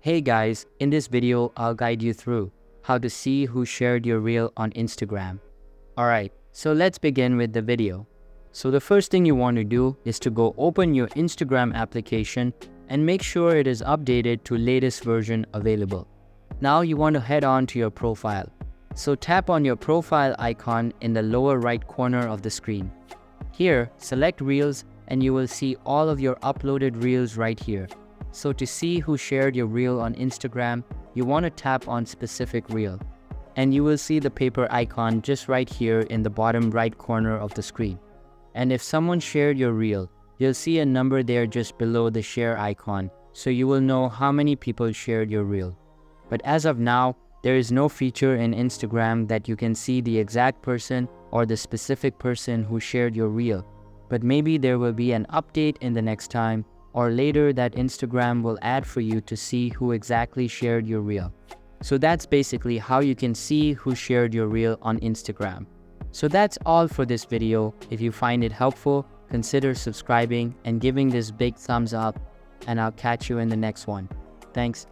Hey guys, in this video, I'll guide you through how to see who shared your reel on Instagram. Alright, so let's begin with the video. So the first thing you want to do is to go open your Instagram application and make sure it is updated to latest version available. Now you want to head on to your profile. So tap on your profile icon in the lower right corner of the screen. Here, select Reels and you will see all of your uploaded Reels right here. So to see who shared your reel on Instagram, you want to tap on specific reel. And you will see the paper icon just right here in the bottom right corner of the screen. And if someone shared your reel, you'll see a number there just below the share icon, so you will know how many people shared your reel. But as of now, there is no feature in Instagram that you can see the exact person or the specific person who shared your reel. But maybe there will be an update in the next time, or later that Instagram will add for you to see who exactly shared your reel. So that's basically how you can see who shared your reel on Instagram. So that's all for this video. If you find it helpful, consider subscribing and giving this big thumbs up, and I'll catch you in the next one. Thanks.